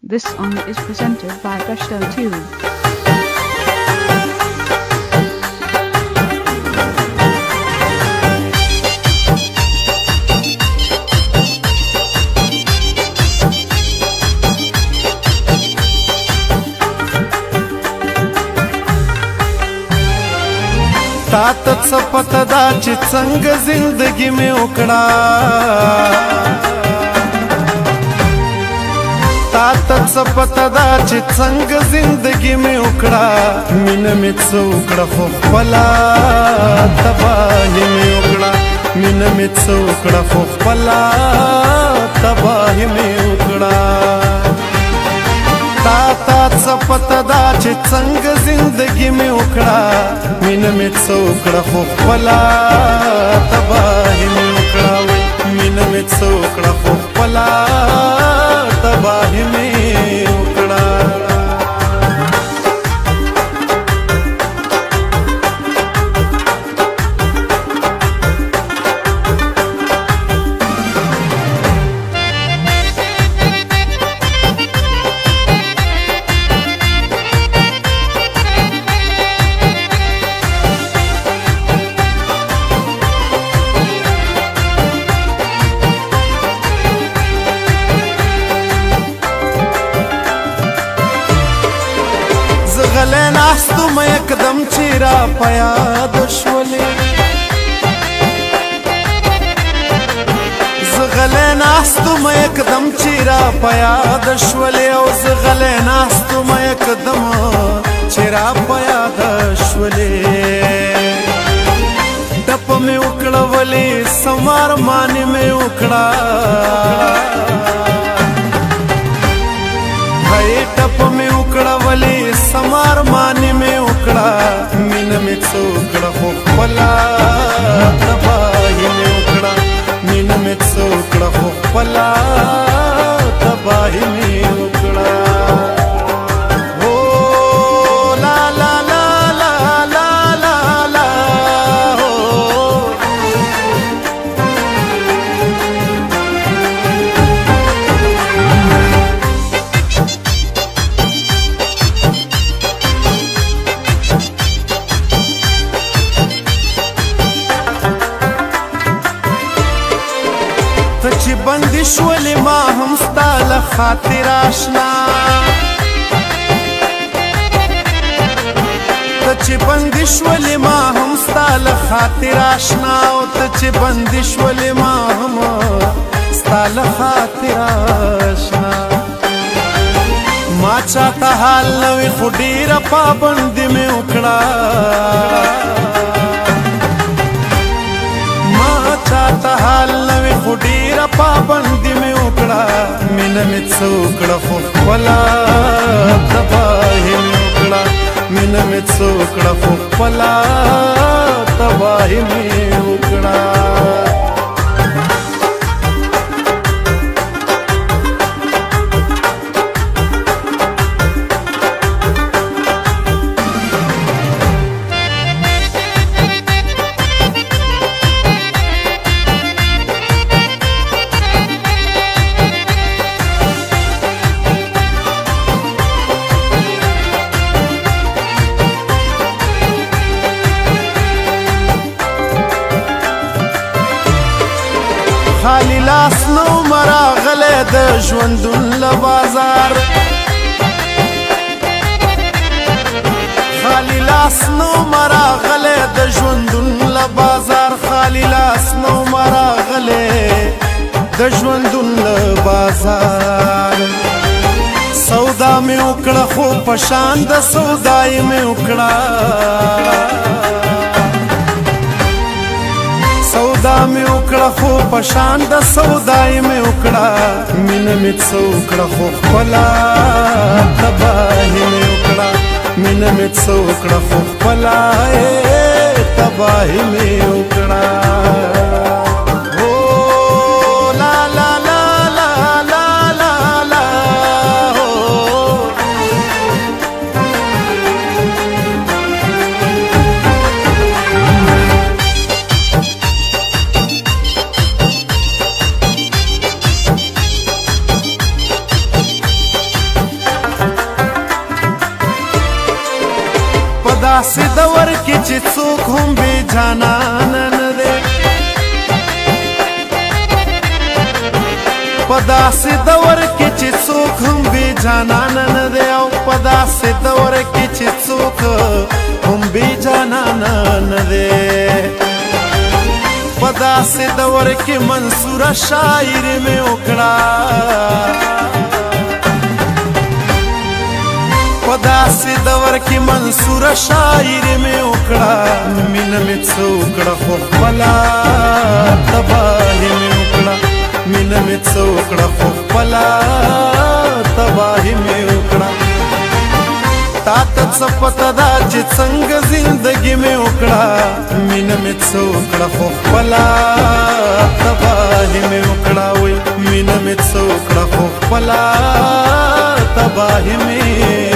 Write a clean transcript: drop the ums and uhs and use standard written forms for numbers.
This song is presented by Gusto Tube. तातच पतदाची चंग जिंदगी में उकड़ा तातच पतदाची चंग जिंदगी में उकड़ा मिन में चौकड़ा फोफला तबाही में उकड़ा मिन में चौकड़ा फोफला तबाही में उकड़ा ताताच पतदाची चंग जिंदगी में उकड़ा मिन में चौकड़ा फोफला तबाही में उकड़ा मिन में चौकड़ा फोफला तबाही में उकड़ा गले नास्तु मैं एकदम चीरा पया दुश्मनी गले नास्तु मैं एकदम चीरा पया दुश्मनी और गले नास्तु मैं एकदम चीरा पया दुश्मनी टप में उकड़ा वली समार मानी में उकड़ा टप में उकड़ा वली समार मानी में उकड़ा मिन में चौकड़ा फोफला तबाही में उकड़ा मिन में चौकड़ा फोफला तबाही में उकड़ा हो ला ला ला ला ला ला ला हो तची बंदिश वली मा हम स्ताल खातिर आशना तची बंदिश वली मा हम स्ताल खातिर आशना तची बंदिश वली मा हम स्ताल खातिर आशना मा चाहता हाल नवी खुडीर पाबंदी में उकड़ा चाहता हाल नवी खुडीर पाबंदी में उकड़ा मिन में चौकड़ा फोफला तबाही में उकड़ा मिन में चौकड़ा फोफला तबाही में उकड़ा खाली لاس نو مرا غله د ژوندون له بازار خالی لاس نو مرا غله د ژوندون له بازار خالی لاس نو مرا غله د ژوندون له بازار سودا می وکړه خو پشان د سودای می وکړه سودا میں اکڑا خو پشان دا سودای میں اکڑا من میں چوکڑا خو پلا تباہی میں اکڑا من میں چوکڑا خو پلا تباہی میں اکڑا داسې دور کې چې څوک هم بې جانانه نه دی په داسې دور کې چې څوک هم بې جانانه نه دی او په داسې دور کې چې څوک هم بې جانانه نه دی په داسې دور کې منصوره شاعري مې وکړه په داسې دور کې منصوره شاعري مې وکړه مینه مې څه وکړه خو خپله تباهي مې وکړه مینه مې څه وکړه خو خپله تباهي مې وکړه تا ته څه پته ده چې څنګه زندګي مې وکړه مینه مې څه وکړه خو خپله تباهي مې وکړه وی مینه مې څه وکړه خو خپله تباهي مې